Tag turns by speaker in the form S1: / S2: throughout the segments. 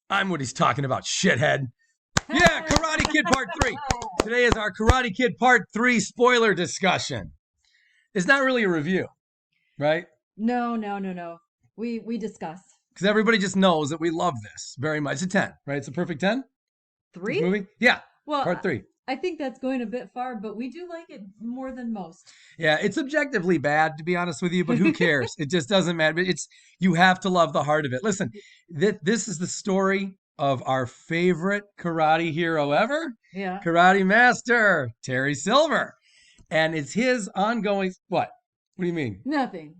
S1: I'm what he's talking about, shithead. Yeah, Karate Kid Part 3. Today is our Karate Kid Part 3 spoiler discussion. It's not really a review, right?
S2: No. We discuss.
S1: Because everybody just knows that we love this very much. It's a 10, right? It's a perfect 10? This
S2: 3?
S1: movie? Yeah,
S2: Well,
S1: Part 3.
S2: I think that's going a bit far, but we do like it more than most.
S1: Yeah, it's objectively bad, to be honest with you, but who cares? It just doesn't matter. You have to love the heart of it. Listen, this is the story of our favorite karate hero ever,
S2: Yeah.
S1: karate master, Terry Silver. And it's his ongoing, what? What do you mean?
S2: Nothing.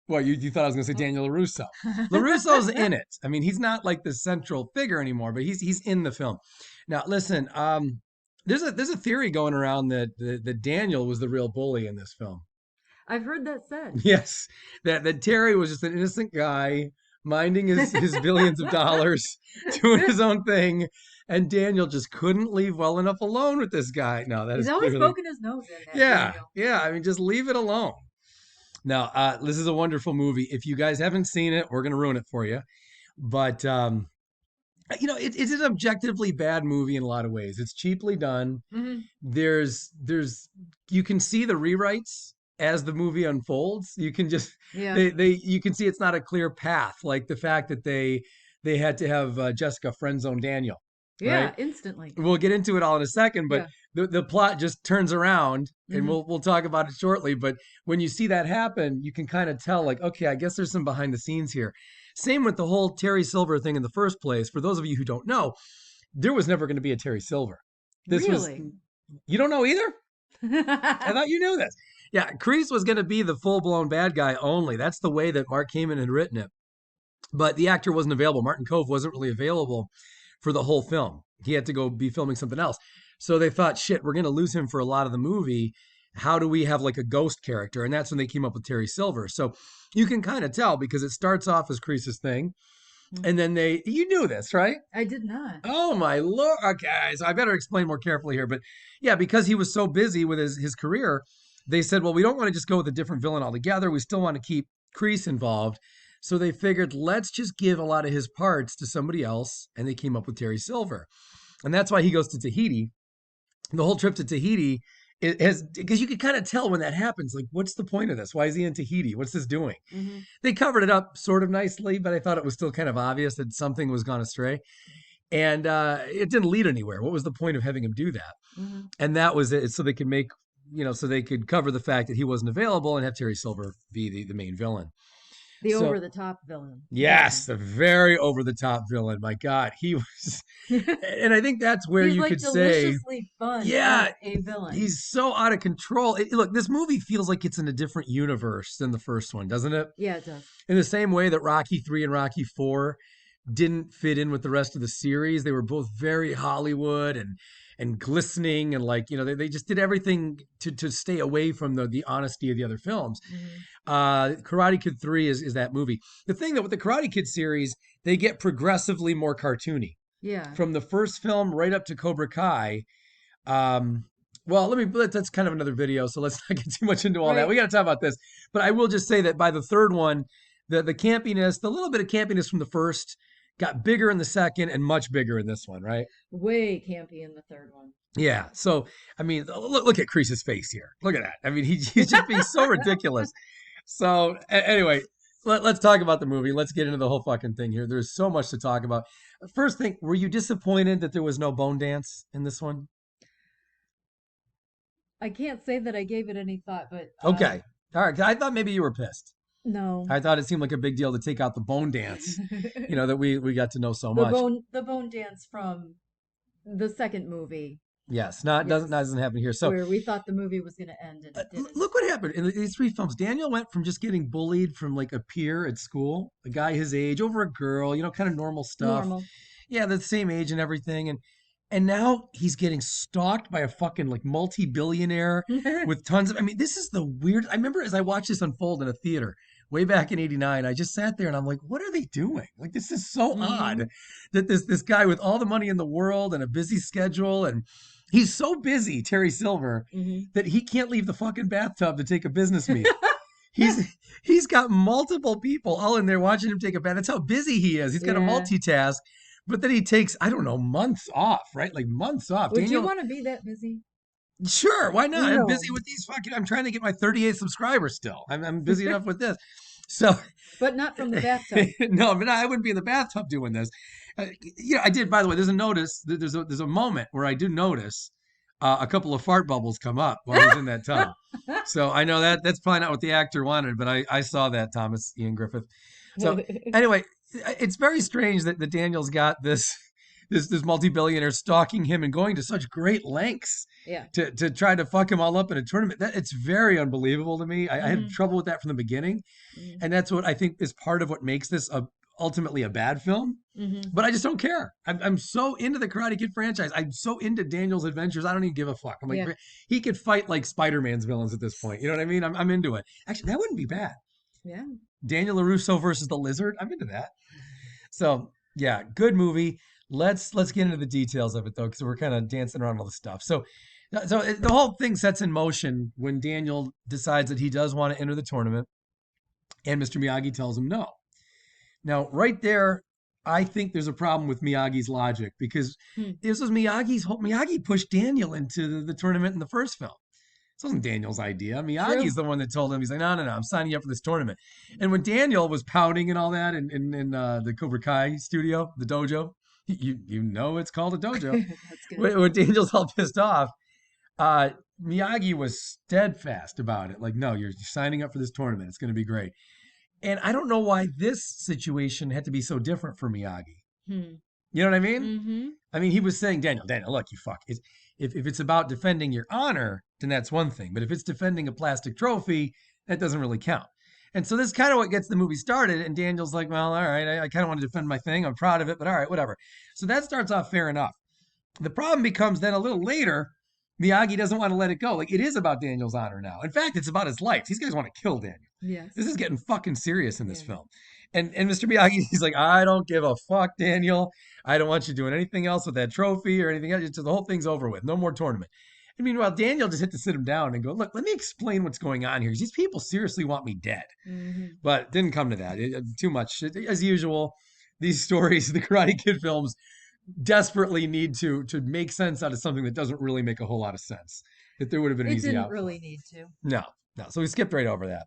S1: Well, you thought I was going to say Daniel LaRusso. LaRusso's in it. I mean, he's not like the central figure anymore, but he's in the film. Now, listen, there's a theory going around that Daniel was the real bully in this film.
S2: I've heard that said.
S1: Yes, that Terry was just an innocent guy minding his billions of dollars, doing his own thing, and Daniel just couldn't leave well enough alone with this guy. No, that
S2: He's
S1: is
S2: always
S1: clearly,
S2: poking his nose in that.
S1: yeah,
S2: Daniel.
S1: yeah. I mean, just leave it alone. Now, this is a wonderful movie. If you guys haven't seen it, we're gonna ruin it for you. But it's an objectively bad movie in a lot of ways. It's cheaply done.
S2: Mm-hmm.
S1: There's you can see the rewrites as the movie unfolds. You can just you can see it's not a clear path, like the fact that they had to have Jessica friend zone Daniel.
S2: Yeah,
S1: Right?
S2: instantly.
S1: We'll get into it all in a second, but the plot just turns around, and
S2: Mhm.
S1: we'll talk about it shortly. But when you see that happen, you can kind of tell, like, okay, I guess there's some behind the scenes here. Same with the whole Terry Silver thing in the first place. For those of you who don't know, there was never going to be a Terry Silver. This
S2: Really?
S1: was, you don't know either? I thought you knew this. Yeah, Kreese was going to be the full-blown bad guy only. That's the way that Mark Kamen had written it. But the actor wasn't available. Martin Kove wasn't really available for the whole film. He had to go be filming something else. So they thought, shit, we're going to lose him for a lot of the movie. How do we have like a ghost character? And that's when they came up with Terry Silver. So you can kind of tell because it starts off as Kreese's thing. And then you knew this, right?
S2: I did not.
S1: Oh my Lord. Okay, so I better explain more carefully here. But yeah, because he was so busy with his career, they said, well, we don't want to just go with a different villain altogether. We still want to keep Kreese involved. So they figured, let's just give a lot of his parts to somebody else. And they came up with Terry Silver. And that's why he goes to Tahiti. The whole trip to Tahiti is because you could kind of tell when that happens, like, what's the point of this? Why is he in Tahiti? What's this doing?
S2: Mm-hmm.
S1: They covered it up sort of nicely, but I thought it was still kind of obvious that something was gone astray. And it didn't lead anywhere. What was the point of having him do that?
S2: Mm-hmm.
S1: And that was it. So they could make, so they could cover the fact that he wasn't available and have Terry Silver be the main villain.
S2: The
S1: So-
S2: over-the-top villain.
S1: Yes, the very over-the-top villain. My God, he was, and I think that's where
S2: He's
S1: you
S2: like
S1: could say,
S2: deliciously fun.
S1: Yeah,
S2: as a villain.
S1: he's so out of control. Look, this movie feels like it's in a different universe than the first one, doesn't it?
S2: Yeah, it does.
S1: In the same way that Rocky 3 and Rocky 4 didn't fit in with the rest of the series. They were both very Hollywood and glistening, and like, they just did everything to stay away from the honesty of the other films.
S2: Mm-hmm.
S1: Karate Kid 3 is that movie. The thing that with the Karate Kid series, they get progressively more cartoony.
S2: Yeah.
S1: From the first film right up to Cobra Kai. Well, that's kind of another video, so let's not get too much into all that. We got to talk about this. But I will just say that by the third one, the campiness, the little bit of campiness from the first got bigger in the second and much bigger in this one, right?
S2: Way campy in the third one.
S1: Yeah. So, I mean, look at Kreese's face here. Look at that. I mean, he's just being so ridiculous. So, anyway, let's talk about the movie. Let's get into the whole fucking thing here. There's so much to talk about. First thing, were you disappointed that there was no bone dance in this one?
S2: I can't say that I gave it any thought, but
S1: Okay. All right. I thought maybe you were pissed.
S2: No.
S1: I thought it seemed like a big deal to take out the bone dance, that we got to know so much.
S2: The bone dance from the second movie.
S1: Yes, doesn't happen here. So
S2: where we thought the movie was going to end, and it didn't.
S1: Look what happened in these three films. Daniel went from just getting bullied from like a peer at school, a guy his age, over a girl, kind of normal stuff.
S2: Normal.
S1: Yeah, the same age and everything, and now he's getting stalked by a fucking like multi-billionaire with tons of. I mean, this is the weird. I remember as I watched this unfold in a theater way back in '89, I just sat there and I'm like, what are they doing? Like, this is so odd that this guy with all the money in the world and a busy schedule, and he's so busy, Terry Silver, that he can't leave the fucking bathtub to take a business meeting. He's got multiple people all in there watching him take a bath. That's how busy he is. He's got to multitask But then he takes, I don't know, months off, right? Like months off.
S2: Would you
S1: Daniel,
S2: want to be that busy?
S1: sure, why not? I'm busy
S2: No.
S1: with these fucking, I'm trying to get my 38 subscribers still. I'm busy enough with this. So,
S2: But not from the bathtub.
S1: no, but I wouldn't be in the bathtub doing this. I did, by the way, there's a moment where I do notice a couple of fart bubbles come up while he's in that tub. So I know that's probably not what the actor wanted, but I saw that, Thomas Ian Griffith. So anyway, it's very strange that Daniel's got this multi-billionaire stalking him and going to such great lengths
S2: Yeah.
S1: to try to fuck him all up in a tournament. It's very unbelievable to me. I had trouble with that from the beginning, and that's what I think is part of what makes this ultimately a bad film. But I just don't care. I'm so into the Karate Kid franchise. I'm so into Daniel's adventures. I don't even give a fuck. I'm like, he could fight like Spider-Man's villains at this point. You know what I mean? I'm into it. Actually, that wouldn't be bad.
S2: Yeah.
S1: Daniel LaRusso versus the Lizard. I'm into that. So yeah, good movie. Let's get into the details of it though, because we're kind of dancing around all the stuff. So the whole thing sets in motion when Daniel decides that he does want to enter the tournament, and Mr. Miyagi tells him no. Now, right there, I think there's a problem with Miyagi's logic, because this was Miyagi pushed Daniel into the tournament in the first film. This wasn't Daniel's idea. Miyagi's the one that told him, he's like, no, I'm signing you up for this tournament. And when Daniel was pouting and all that in the Cobra Kai studio, the dojo, you know it's called a dojo. When Daniel's all pissed off, Miyagi was steadfast about it. Like, no, you're signing up for this tournament. It's going to be great. And I don't know why this situation had to be so different for Miyagi. You know what I mean? I mean, he was saying, Daniel, look, you fuck. If it's about defending your honor, then that's one thing. But if it's defending a plastic trophy, that doesn't really count. And so this is kind of what gets the movie started. And Daniel's like, well, all right, I kind of want to defend my thing. I'm proud of it, but all right, whatever. So that starts off fair enough. The problem becomes then a little later, Miyagi doesn't want to let it go. Like, it is about Daniel's honor now. In fact, it's about his life. These guys want to kill Daniel.
S2: Yes.
S1: This is getting fucking serious in this film. And Mr. Miyagi, he's like, I don't give a fuck, Daniel. I don't want you doing anything else with that trophy or anything else. Just the whole thing's over with. No more tournament. And meanwhile, Daniel just had to sit him down and go, look, let me explain what's going on here. These people seriously want me dead. But it didn't come to that. Too much. As usual, these stories, the Karate Kid films, desperately need to make sense out of something that doesn't really make a whole lot of sense. That there would have been an easy out.
S2: It didn't really need to.
S1: No. So we skipped right over that.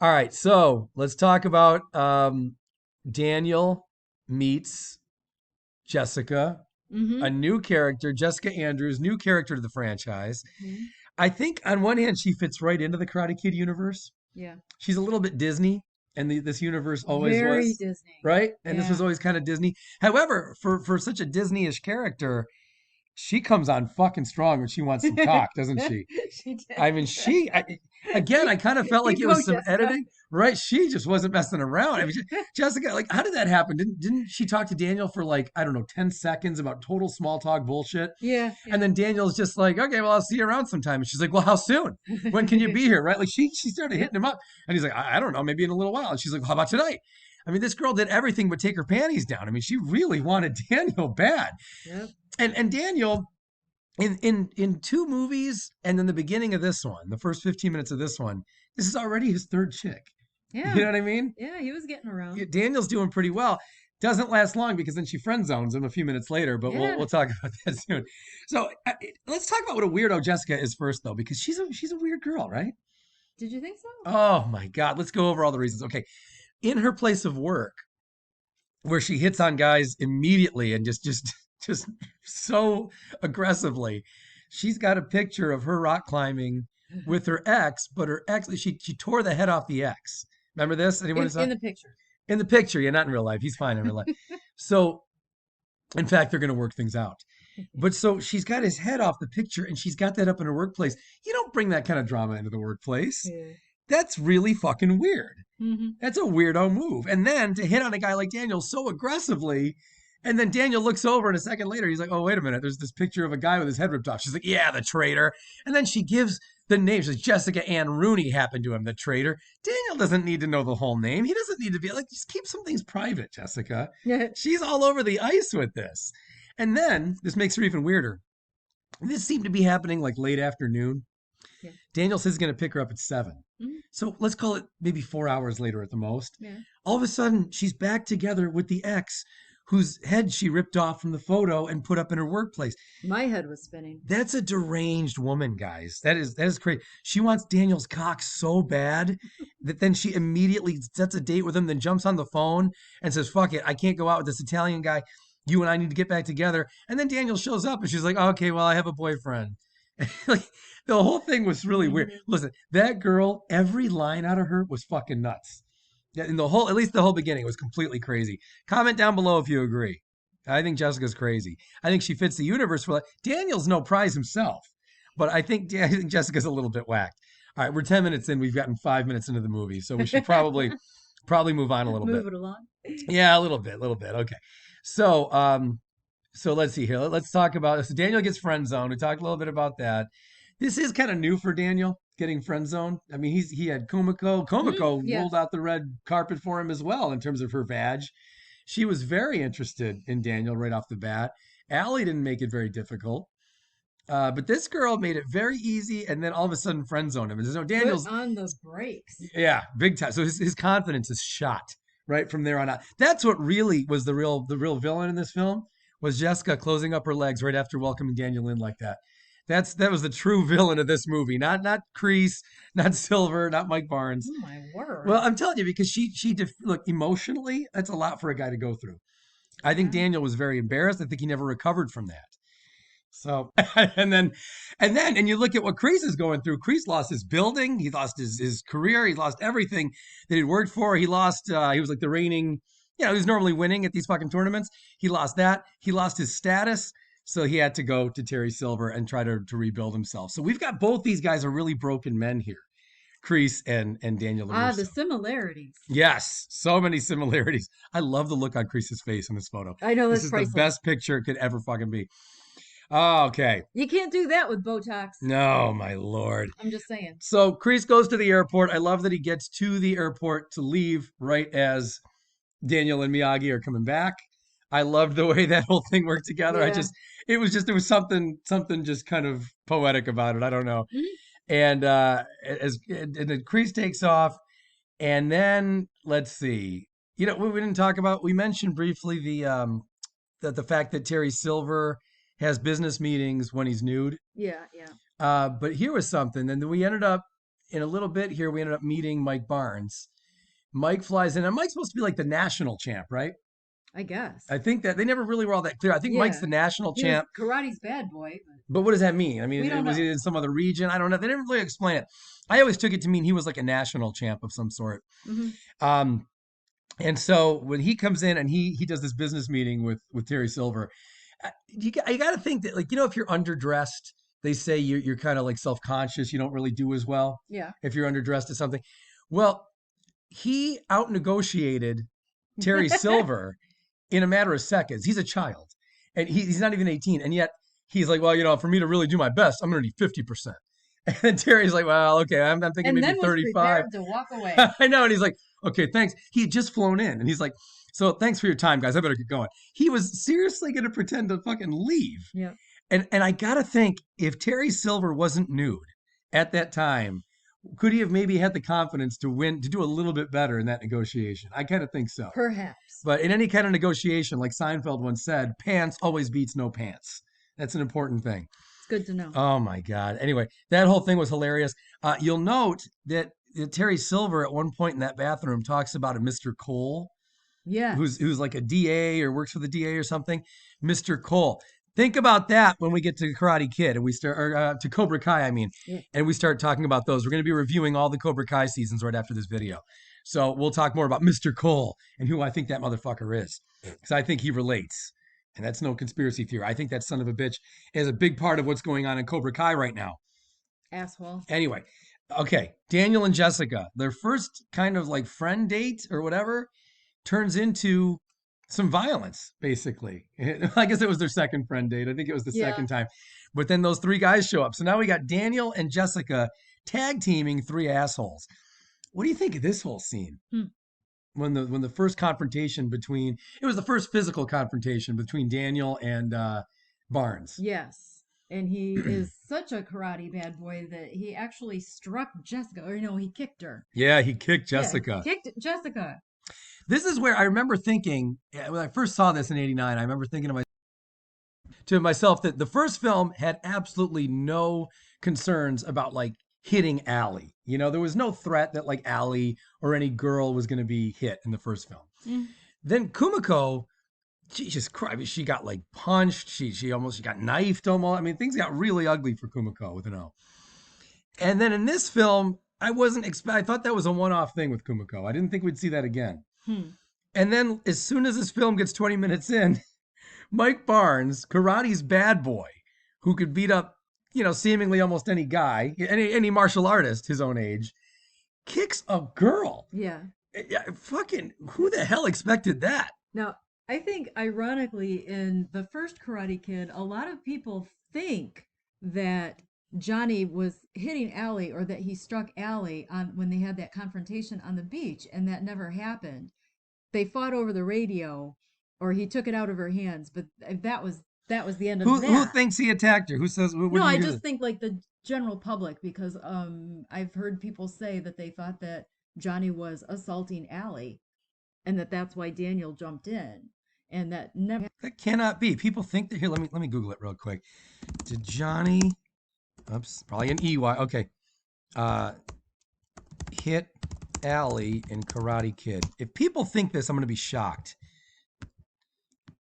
S1: All right. So let's talk about Daniel meets Jessica, a new character, Jessica Andrews, new character to the franchise. I think on one hand, she fits right into the Karate Kid universe.
S2: Yeah.
S1: She's a little bit Disney. And this universe always
S2: Very
S1: was
S2: Disney,
S1: right? And this was always kind of Disney. However, for such a Disney-ish character, she comes on fucking strong when she wants to talk, doesn't she?
S2: She did.
S1: I mean, I kind of felt like it was some editing, right? She just wasn't messing around. I mean, Jessica, like, how did that happen? Didn't she talk to Daniel for like, I don't know, 10 seconds about total small talk bullshit?
S2: Yeah.
S1: And then Daniel's just like, okay, well, I'll see you around sometime. And she's like, well, how soon? When can you be here? Right? Like she started hitting him up, and he's like, I don't know, maybe in a little while. And she's like, well, how about tonight? I mean, this girl did everything but take her panties down. I mean, she really wanted Daniel bad.
S2: Yep.
S1: And Daniel, in two movies and then the beginning of this one, the first 15 minutes of this one, this is already his third chick.
S2: Yeah.
S1: You know what I mean?
S2: Yeah, he was getting around.
S1: Daniel's doing pretty well. Doesn't last long because then she friend zones him a few minutes later, but we'll talk about that soon. So let's talk about what a weirdo Jessica is first, though, because she's a weird girl, right?
S2: Did you think so?
S1: Oh my God. Let's go over all the reasons. Okay. In her place of work, where she hits on guys immediately and just so aggressively, she's got a picture of her rock climbing with her ex, but her ex, she tore the head off the ex. Remember this? Anyone
S2: in the picture?
S1: In the picture, yeah, not in real life. He's fine in real life. So, in fact, they're going to work things out. But so she's got his head off the picture, and she's got that up in her workplace. You don't bring that kind of drama into the workplace. Yeah. That's really fucking weird. That's a weirdo move. And then to hit on a guy like Daniel so aggressively, and then Daniel looks over and a second later, he's like, oh, wait a minute. There's this picture of a guy with his head ripped off. She's like, yeah, the traitor. And then she gives the name. She says, Jessica Ann Rooney happened to him, the traitor. Daniel doesn't need to know the whole name. He doesn't need to be like, just keep some things private, Jessica. Yeah. She's all over the ice with this. And then this makes her even weirder. This seemed to be happening like late afternoon. Yeah. Daniel says he's going to pick her up at 7. So let's call it maybe 4 hours later at the most. Yeah. All of a sudden, she's back together with the ex whose head she ripped off from the photo and put up in her workplace.
S2: My head was spinning.
S1: That's a deranged woman, guys. That is crazy. She wants Daniel's cock so bad that then she immediately sets a date with him, then jumps on the phone and says, "Fuck it, I can't go out with this Italian guy. You and I need to get back together." And then Daniel shows up and she's like, "Okay, well, I have a boyfriend." Like the whole thing was really weird. Listen, that girl, every line out of her was fucking nuts. Yeah, in the whole, at least the whole beginning was completely crazy. Comment down below if you agree. I think Jessica's crazy. I think she fits the universe for that. Daniel's no prize himself, but I think Jessica's a little bit whacked. All right, we're 10 minutes in. We've gotten 5 minutes into the movie, so we should probably move on a little bit.
S2: Move it along.
S1: Yeah, a little bit. Okay. So let's see here. Let's talk about. So Daniel gets friend zoned. We talked a little bit about that. This is kind of new for Daniel getting friend zoned. I mean, he had Kumiko. Kumiko
S2: yeah.
S1: rolled out the red carpet for him as well in terms of her vag. She was very interested in Daniel right off the bat. Allie didn't make it very difficult. But this girl made it very easy and then all of a sudden friend zoned him. And there's no Daniel's
S2: Put on those brakes.
S1: Yeah, big time. So his confidence is shot right from there on out. That's what really was the real villain in this film, was Jessica closing up her legs right after welcoming Daniel in like that. That was the true villain of this movie. Not Kreese, not Silver, not Mike Barnes.
S2: Oh my word.
S1: Well, I'm telling you, because look, emotionally, that's a lot for a guy to go through. I think Daniel was very embarrassed. I think he never recovered from that. So, and you look at what Kreese is going through. Kreese lost his building. He lost his career. He lost everything that he'd worked for. He lost, he was like the reigning, he was normally winning at these fucking tournaments. He lost that. He lost his status. So he had to go to Terry Silver and try to rebuild himself. So we've got both these guys are really broken men here. Kreese and Daniel LaRusso.
S2: The similarities.
S1: Yes, so many similarities. I love the look on Kreese's face in this photo.
S2: I know,
S1: this is
S2: priceless.
S1: The best picture it could ever fucking be. Oh, okay.
S2: You can't do that with Botox.
S1: No, my lord.
S2: I'm just saying.
S1: So Kreese goes to the airport. I love that he gets to the airport to leave right as Daniel and Miyagi are coming back. I loved the way that whole thing worked together.
S2: Yeah.
S1: There was something just kind of poetic about it. I don't know.
S2: Mm-hmm.
S1: And then Kreese takes off, and then let's see. We didn't talk about. We mentioned briefly the fact that Terry Silver has business meetings when he's nude.
S2: Yeah.
S1: But here was something. And then we ended up in a little bit here. We ended up meeting Mike Barnes. Mike flies in, and Mike's supposed to be like the national champ, right?
S2: I guess.
S1: I think that they never really were all that clear. I think Mike's the national champ.
S2: Karate's bad boy.
S1: But what does that mean? I mean, was he in some other region? I don't know. They didn't really explain it. I always took it to mean he was like a national champ of some sort.
S2: Mm-hmm.
S1: And so when he comes in and he does this business meeting with Terry Silver, you got to think that, like, if you're underdressed, they say you're kind of like self-conscious. You don't really do as well.
S2: Yeah.
S1: If you're underdressed at something. Well, he out-negotiated Terry Silver in a matter of seconds. He's a child, and he's not even 18, and yet he's like, well, for me to really do my best, I'm going to need 50%. And Terry's like, well, okay, I'm thinking
S2: and
S1: maybe
S2: then
S1: 35.
S2: Was to walk away.
S1: I know, and he's like, okay, thanks. He had just flown in, and he's like, so thanks for your time, guys. I better get going. He was seriously going to pretend to fucking leave.
S2: Yeah.
S1: And I got to think, if Terry Silver wasn't nude at that time, could he have maybe had the confidence to do a little bit better in that negotiation? I kind of think so.
S2: Perhaps.
S1: But in any kind of negotiation, like Seinfeld once said, pants always beats no pants. That's an important thing.
S2: It's good to know.
S1: Oh, my God. Anyway, that whole thing was hilarious. You'll note that Terry Silver at one point in that bathroom talks about a Mr. Cole.
S2: Yeah.
S1: Who's like a DA or works for the DA or something. Mr. Cole. Think about that when we get to Karate Kid and we start, or to Cobra Kai, and we start talking about those. We're going to be reviewing all the Cobra Kai seasons right after this video. So we'll talk more about Mr. Cole and who I think that motherfucker is, because I think he relates. And that's no conspiracy theory. I think that son of a bitch is a big part of what's going on in Cobra Kai right now.
S2: Asshole.
S1: Anyway, okay, Daniel and Jessica, their first kind of like friend date or whatever turns into some violence, basically. I guess it was their second friend date. I think it was the second time. But then those three guys show up. So now we got Daniel and Jessica tag teaming three assholes. What do you think of this whole scene? When the first confrontation it was the first physical confrontation between Daniel and Barnes.
S2: Yes. And he is such a karate bad boy that he actually struck Jessica. Or, he kicked her.
S1: Yeah, he kicked Jessica.
S2: Yeah, kicked Jessica.
S1: This is where I remember thinking, when I first saw this in '89, I remember thinking to myself that the first film had absolutely no concerns about like hitting Allie. You know, there was no threat that like Allie or any girl was going to be hit in the first film.
S2: Mm.
S1: Then Kumiko, Jesus Christ, she got like punched. She got knifed almost. I mean, things got really ugly for Kumiko with an O. And then in this film, I thought that was a one-off thing with Kumiko. I didn't think we'd see that again. And then as soon as this film gets 20 minutes in, Mike Barnes, karate's bad boy, who could beat up, you know, seemingly almost any guy, any martial artist his own age, kicks a girl.
S2: Yeah.
S1: Fucking, who the hell expected that?
S2: Now, I think ironically in the first Karate Kid, a lot of people think that Johnny was hitting Allie or that he struck Allie on when they had that confrontation on the beach, and that never happened. They fought over the radio, or he took it out of her hands, but that was the end of that.
S1: Who thinks he attacked her? Who says?
S2: No, I just think like the general public, because I've heard people say that they thought that Johnny was assaulting Allie, and that's why Daniel jumped in, and that never.
S1: That cannot be. People think that here. Let me Google it real quick. Did Johnny? Oops, probably an EY. Okay. Hit Allie in Karate Kid. If people think this, I'm going to be shocked. It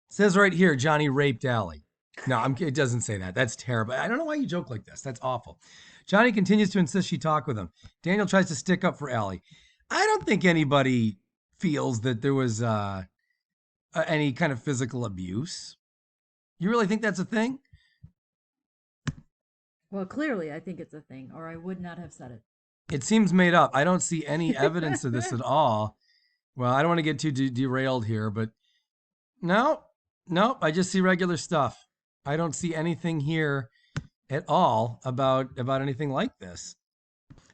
S1: says right here, Johnny raped Allie. No, it doesn't say that. That's terrible. I don't know why you joke like this. That's awful. Johnny continues to insist she talk with him. Daniel tries to stick up for Allie. I don't think anybody feels that there was any kind of physical abuse. You really think that's a thing?
S2: Well, clearly, I think it's a thing, or I would not have said it.
S1: It seems made up. I don't see any evidence of this at all. Well, I don't want to get too derailed here, but no, I just see regular stuff. I don't see anything here at all about anything like this.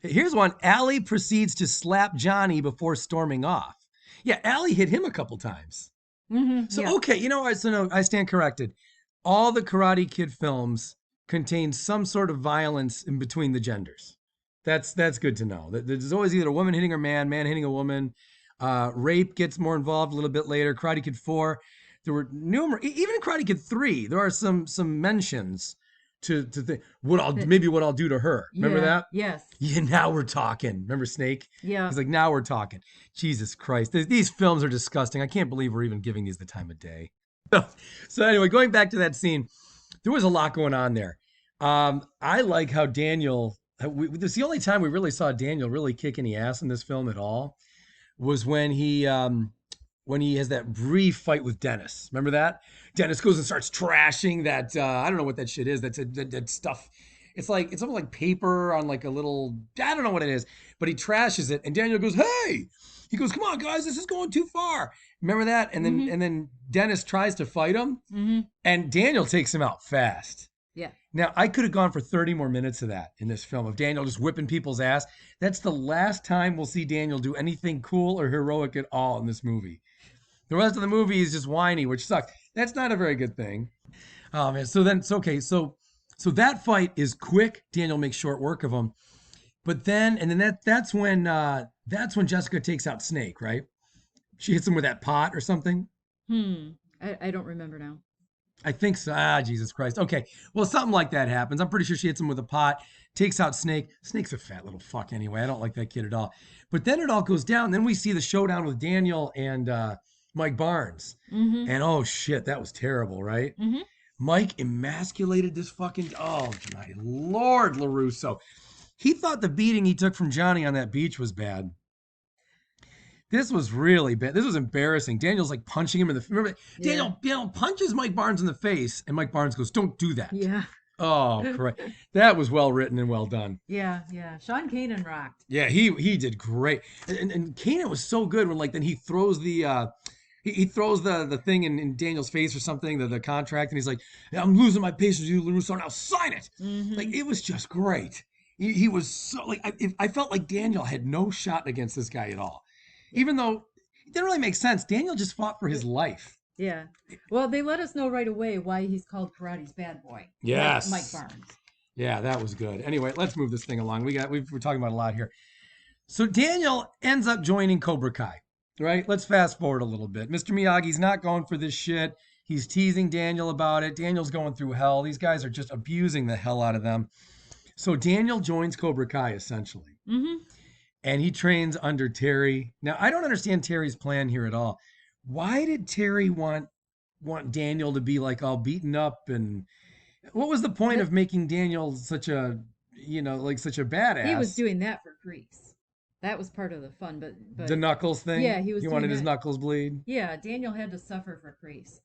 S1: Here's one. Allie proceeds to slap Johnny before storming off. Yeah, Allie hit him a couple times.
S2: Mm-hmm,
S1: So,
S2: yeah.
S1: okay, you know what? So, no, I stand corrected. All the Karate Kid films contain some sort of violence in between the genders. That's good to know. There's always either a woman hitting a man hitting a woman. Rape gets more involved a little bit later. Karate Kid 4, there were numerous. Even in Karate Kid 3, there are some mentions to what I'll do to her. Remember that?
S2: Yes.
S1: Yeah. Now we're talking. Remember Snake?
S2: Yeah.
S1: He's like, now we're talking. Jesus Christ, these films are disgusting. I can't believe we're even giving these the time of day. So anyway, going back to that scene, there was a lot going on there. I like how Daniel. This is the only time we really saw Daniel really kick any ass in this film at all. Was when he has that brief fight with Dennis. Remember that? Dennis goes and starts trashing that. I don't know what that shit is. That stuff. It's almost like paper on like a little. I don't know what it is, but he trashes it, and Daniel goes, "Hey!" He goes, "Come on, guys, this is going too far." Remember that? And then Dennis tries to fight him, and Daniel takes him out fast.
S2: Yeah.
S1: Now, I could have gone for 30 more minutes of that in this film of Daniel just whipping people's ass. That's the last time we'll see Daniel do anything cool or heroic at all in this movie. The rest of the movie is just whiny, which sucks. That's not a very good thing. Oh, man. So then it's okay. So that fight is quick. Daniel makes short work of him. But then that's when Jessica takes out Snake, right? She hits him with that pot or something.
S2: I don't remember now.
S1: I think so. Jesus Christ. Okay. Well, something like that happens. I'm pretty sure she hits him with a pot, takes out Snake. Snake's a fat little fuck anyway. I don't like that kid at all. But then it all goes down. Then we see the showdown with Daniel and Mike Barnes. And oh shit, that was terrible, right? Mike emasculated this fucking, oh my Lord, LaRusso. He thought the beating he took from Johnny on that beach was bad. This was really bad. This was embarrassing. Daniel's like punching him in the. Remember, Daniel punches Mike Barnes in the face, and Mike Barnes goes, "Don't do that."
S2: Yeah.
S1: Oh, correct. That was well written and well done.
S2: Yeah. Sean Kanan rocked.
S1: Yeah, he did great, and Kanan was so good when then he throws the he throws the thing in Daniel's face or something, the contract, and he's like, "I'm losing my patience with you, LaRusso. Now sign it." Like it was just great. He was so I felt like Daniel had no shot against this guy at all. Even though it didn't really make sense. Daniel just fought for his life.
S2: Yeah. Well, they let us know right away why he's called karate's bad boy.
S1: Yes.
S2: Mike Barnes.
S1: Yeah, that was good. Anyway, let's move this thing along. We're talking about a lot here. So Daniel ends up joining Cobra Kai. right? Let's fast forward a little bit. Mr. Miyagi's not going for this shit. He's teasing Daniel about it. Daniel's going through hell. These guys are just abusing the hell out of them. So Daniel joins Cobra Kai essentially,
S2: Mm-hmm.
S1: and he trains under Terry. Now, I don't understand Terry's plan here at all. Why did Terry want Daniel to be like all beaten up, and what was the point
S2: That
S1: of making Daniel such a, like such a
S2: he was
S1: badass?
S2: doing that for Grease. That was part of the fun,
S1: The
S2: but
S1: knuckles thing?
S2: yeah, he was
S1: He
S2: doing
S1: wanted his
S2: that.
S1: knuckles bleed.
S2: Yeah, Daniel had to suffer for Grease.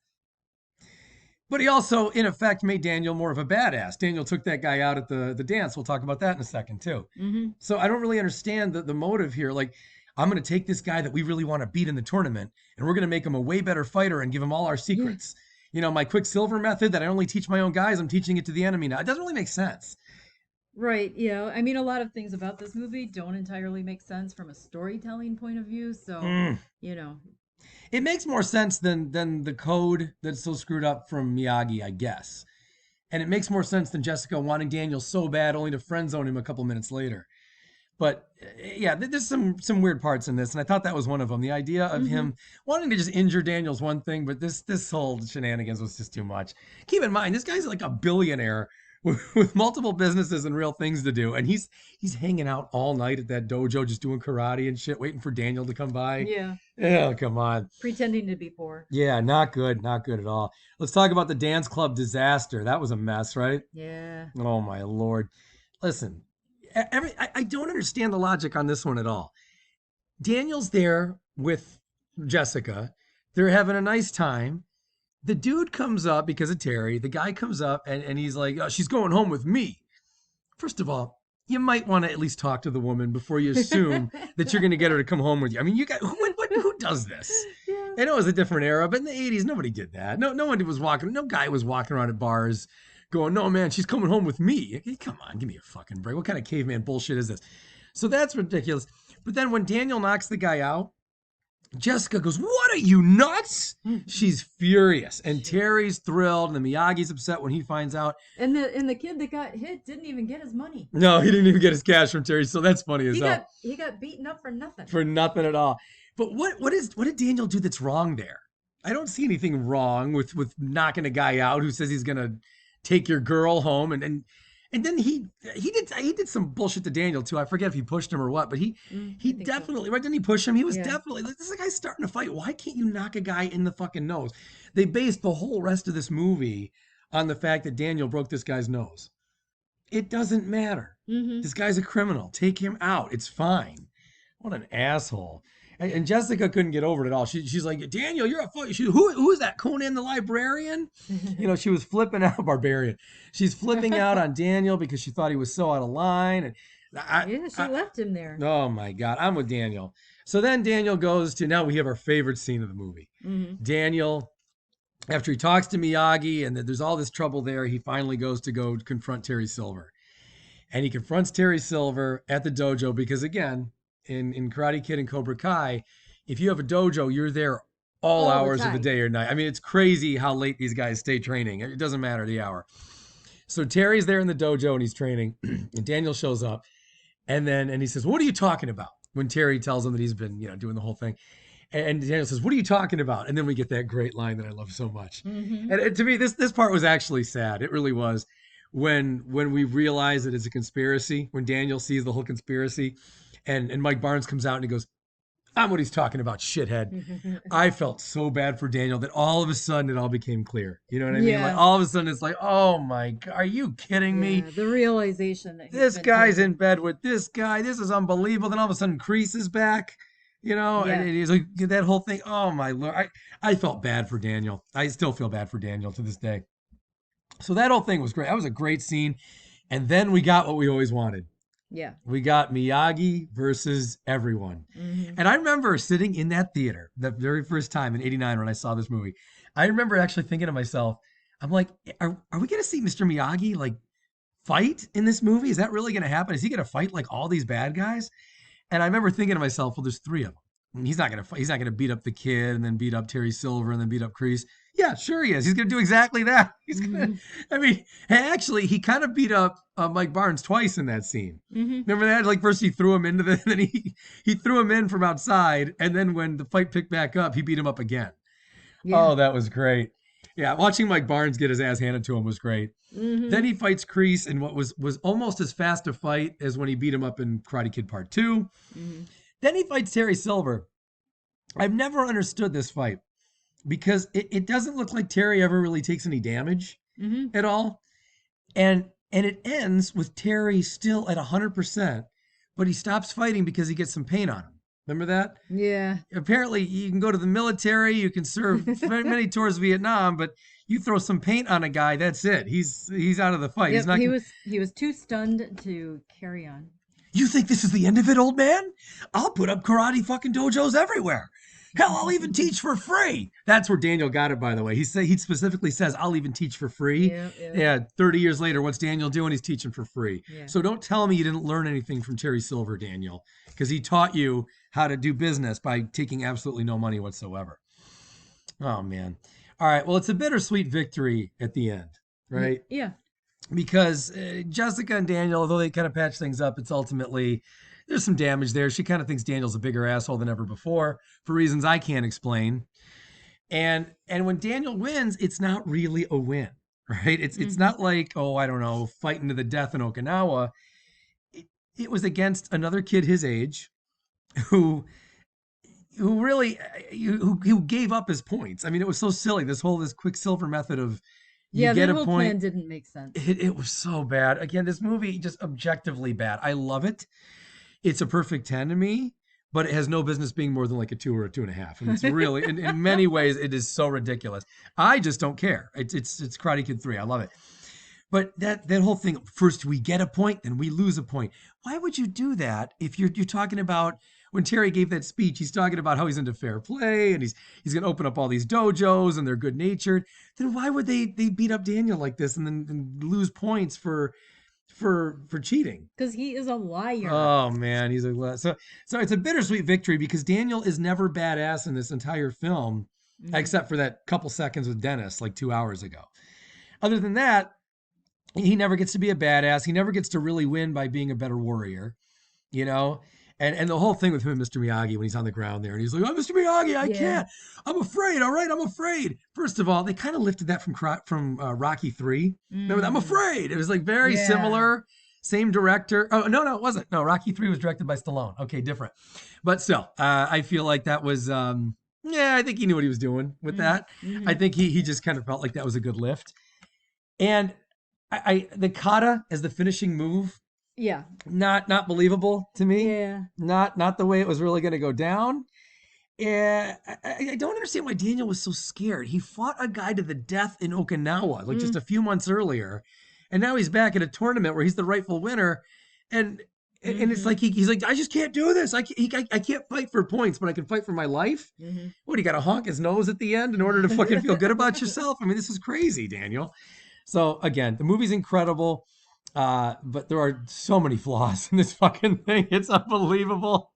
S1: But he also, in effect, made Daniel more of a badass. Daniel took that guy out at the dance. We'll talk about that in a second, too.
S2: Mm-hmm.
S1: So I don't really understand the motive here. Like, I'm going to take this guy that we really want to beat in the tournament, and we're going to make him a way better fighter and give him all our
S2: Yeah.
S1: secrets. My Quicksilver method that I only teach my own guys, I'm teaching it to the enemy now. It doesn't really make sense.
S2: Right, yeah. I mean, a lot of things about this movie don't entirely make sense from a storytelling point of view. So,
S1: Mm.
S2: you know,
S1: It makes more sense than the code that's so screwed up from Miyagi, I guess. And it makes more sense than Jessica wanting Daniel so bad only to friend zone him a couple minutes later. But yeah, there's some weird parts in this, and I thought that was one of them. The idea of
S2: hmm
S1: him wanting to just injure Daniel's one thing, but this whole shenanigans was just too much. Keep in mind, this guy's like a billionaire with multiple businesses and real things to do, and he's hanging out all night at that dojo just doing karate and shit, waiting for Daniel to come by.
S2: yeah,
S1: Oh, come on.
S2: pretending to be poor.
S1: Yeah, not good at all. Let's talk about the dance club disaster. That was a mess, right?
S2: Yeah.
S1: Oh my lord. Listen, I don't understand the logic on this one at all. Daniel's there with Jessica. They're having a nice time. The dude comes up because of Terry. The guy comes up and he's like, oh, she's going home with me. First of all, you might want to at least talk to the woman before you assume that you're going to get her to come home with you. I mean, you got who does this?
S2: Yeah.
S1: I know it was a different era, but in the 80s, nobody did that. No one was walking, no guy was walking around at bars going, no, man, she's coming home with me. Come on, give me a fucking break. What kind of caveman bullshit is this? So that's ridiculous. But then when Daniel knocks the guy out, Jessica goes, what are you, nuts? She's furious. And Terry's thrilled, and the Miyagi's upset when he finds out.
S2: And the kid that got hit didn't even get his money.
S1: No, he didn't even get his cash from Terry, so that's funny as
S2: He
S1: hell.
S2: got beaten up for nothing.
S1: For nothing at all. But what did Daniel do that's wrong there? I don't see anything wrong with knocking a guy out who says he's gonna take your girl home, and then he did some bullshit to Daniel too. I forget if he pushed him or what, but he
S2: I think so.
S1: definitely, right, didn't he push him? He was
S2: Yeah.
S1: definitely, this is a guy starting to fight. Why can't you knock a guy in the fucking nose? They based the whole rest of this movie on the fact that Daniel broke this guy's nose. It doesn't matter.
S2: Mm-hmm.
S1: This guy's a criminal. Take him out. It's fine. What an asshole. And Jessica couldn't get over it at all. She's like, Daniel, you're a fuck. Who is that? Conan the librarian? She was flipping out, barbarian. She's flipping out on Daniel because she thought he was so out of line. And
S2: Yeah, she left him there.
S1: oh my God, I'm with Daniel. So then Daniel goes to, now we have our favorite scene of the movie.
S2: Mm-hmm.
S1: Daniel, after he talks to Miyagi and there's all this trouble there, he finally goes to go confront Terry Silver. And he confronts Terry Silver at the dojo because, again, in Karate Kid and Cobra Kai, if you have a dojo, you're there all
S2: All the
S1: hours of the
S2: time.
S1: day or night. I mean, it's crazy how late these guys stay training. It doesn't matter the hour. So Terry's there in the dojo and he's training, and Daniel shows up, and he says, "What are you talking about?" When Terry tells him that he's been, doing the whole thing, and Daniel says, "What are you talking about?" And then we get that great line that I love so much.
S2: Mm-hmm.
S1: And to me, this part was actually sad. It really was. When we realize that it's a conspiracy, when Daniel sees the whole conspiracy, and Mike Barnes comes out and he goes, "I'm what he's talking about, shithead." I felt so bad for Daniel that all of a sudden it all became clear. You know what I mean? Like
S2: Yeah.
S1: all of a sudden it's like, oh my God, are you kidding me?
S2: Yeah, the realization that he's
S1: This
S2: been
S1: guy's
S2: taken.
S1: in bed with this guy. This is unbelievable. Then all of a sudden Kreese is back,
S2: Yeah.
S1: and he's like, that whole thing. Oh my Lord. I felt bad for Daniel. I still feel bad for Daniel to this day. So that whole thing was great. That was a great scene. And then we got what we always wanted.
S2: Yeah.
S1: We got Miyagi versus everyone.
S2: Mm-hmm.
S1: And I remember sitting in that theater the very first time in '89 when I saw this movie. I remember actually thinking to myself, I'm like, are we going to see Mr. Miyagi like fight in this movie? Is that really going to happen? Is he going to fight like all these bad guys? And I remember thinking to myself, well, there's three of them. He's not gonna beat up the kid and then beat up Terry Silver and then beat up Kreese. Yeah, sure he is. He's gonna do exactly that. He's gonna.
S2: Mm-hmm.
S1: I mean, actually, he kind of beat up Mike Barnes twice in that scene.
S2: Mm-hmm.
S1: Remember that? Like first he threw him into the, then he threw him in from outside, and then when the fight picked back up, he beat him up again.
S2: Yeah.
S1: Oh, that was great. Yeah, watching Mike Barnes get his ass handed to him was great.
S2: Mm-hmm.
S1: Then he fights Kreese in what was almost as fast a fight as when he beat him up in Karate Kid Part 2.
S2: Mm-hmm.
S1: Then he fights Terry Silver. I've never understood this fight because it doesn't look like Terry ever really takes any damage
S2: Mm-hmm.
S1: at all. And it ends with Terry still at 100%, but he stops fighting because he gets some paint on him. Remember that?
S2: Yeah.
S1: Apparently, you can go to the military, you can serve many tours of Vietnam, but you throw some paint on a guy, that's it. He's out of the fight.
S2: Yep,
S1: He's not.
S2: he was too stunned to carry on.
S1: You think this is the end of it, old man? I'll put up karate fucking dojos everywhere. Hell, I'll even teach for free. That's where Daniel got it, by the way. He specifically says, I'll even teach for free. Yeah, 30 years later, what's Daniel doing? He's teaching for free.
S2: Yeah.
S1: So don't tell me you didn't learn anything from Terry Silver, Daniel, because he taught you how to do business by taking absolutely no money whatsoever. Oh, man. All right, well, it's a bittersweet victory at the end, right?
S2: Yeah.
S1: Because Jessica and Daniel, although they kind of patch things up, it's ultimately, there's some damage there. She kind of thinks Daniel's a bigger asshole than ever before for reasons I can't explain. And when Daniel wins, it's not really a win, right? It's not like, oh, I don't know, fighting to the death in Okinawa. It was against another kid his age who really who gave up his points. I mean, it was so silly. This Quicksilver method of you get
S2: that
S1: a
S2: whole
S1: point.
S2: plan didn't make sense.
S1: It was so bad. Again, this movie just objectively bad. I love it. It's a perfect 10 to me, but it has no business being more than like a 2 or a 2.5. And it's really, in many ways, it is so ridiculous. I just don't care. It's Karate Kid 3. I love it. But that whole thing, first we get a point, then we lose a point. Why would you do that if you're talking about, when Terry gave that speech, he's talking about how he's into fair play and he's going to open up all these dojos and they're good natured. Then why would they beat up Daniel like this and then lose points for cheating?
S2: Because he is a liar.
S1: Oh man, he's a so it's a bittersweet victory because Daniel is never badass in this entire film, except for that couple seconds with Dennis like 2 hours ago. Other than that, he never gets to be a badass. He never gets to really win by being a better warrior, you know? And the whole thing with him and Mr. Miyagi when he's on the ground there and he's like, oh, Mr. Miyagi, I can't. I'm afraid. All right, I'm afraid. First of all, they kind of lifted that from Rocky 3. Remember that? I'm afraid. It was like very similar. Same director. Oh, no, it wasn't. No, Rocky 3 was directed by Stallone. Okay, different. But still, I feel like that was, I think he knew what he was doing with that. I think he just kind of felt like that was a good lift. And the kata as the finishing move, not believable to me.
S2: Yeah.
S1: Not the way it was really going to go down. Yeah, I don't understand why Daniel was so scared. He fought a guy to the death in Okinawa like just a few months earlier, and now he's back at a tournament where he's the rightful winner, and it's like he's like, I just can't do this. I can't fight for points, but I can fight for my life. What, you got to honk his nose at the end in order to fucking feel good about yourself? I mean, this is crazy, Daniel. So again, the movie's incredible. But there are so many flaws in this fucking thing. It's unbelievable.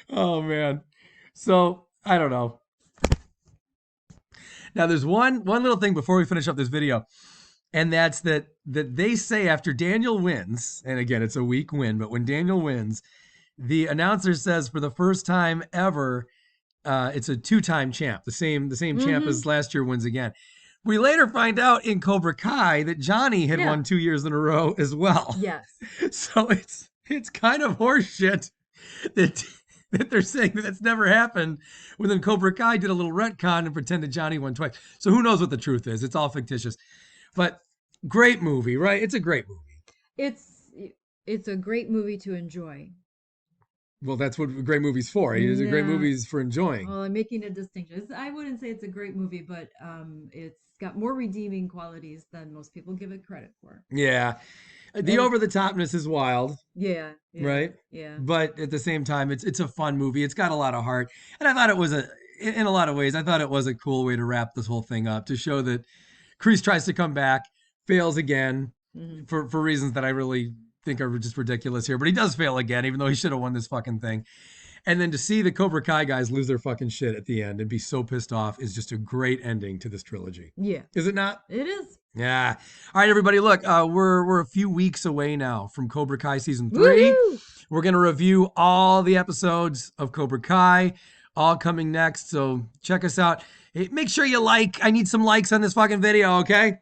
S1: Oh man. So I don't know. Now there's one little thing before we finish up this video, and that's that they say after Daniel wins, and again it's a weak win, but when Daniel wins, the announcer says for the first time ever, it's a 2-time champ. The same champ as last year wins again. We later find out in Cobra Kai that Johnny had won 2 years in a row as well.
S2: Yes.
S1: So it's kind of horseshit that they're saying that that's never happened when then Cobra Kai did a little retcon and pretended Johnny won twice. So who knows what the truth is? It's all fictitious. But great movie, right? It's a great movie.
S2: It's a great movie to enjoy.
S1: Well, that's what great movies for. It's a great movies for enjoying.
S2: Well, I'm making a distinction. I wouldn't say it's a great movie, but it's got more redeeming qualities than most people give it credit for.
S1: Yeah. The over-the-topness is wild.
S2: Yeah.
S1: Right?
S2: Yeah.
S1: But at the same time, it's a fun movie. It's got a lot of heart. And I thought it was in a lot of ways, I thought it was a cool way to wrap this whole thing up, to show that Kreese tries to come back, fails again for reasons that I really think are just ridiculous here. But he does fail again, even though he should have won this fucking thing. And then to see the Cobra Kai guys lose their fucking shit at the end and be so pissed off is just a great ending to this trilogy.
S2: Yeah.
S1: Is it not?
S2: It is.
S1: Yeah. All right, everybody. Look, we're a few weeks away now from Cobra Kai season 3.
S2: Woo-hoo!
S1: We're gonna review all the episodes of Cobra Kai, all coming next. So check us out. Hey, make sure you like. I need some likes on this fucking video, okay?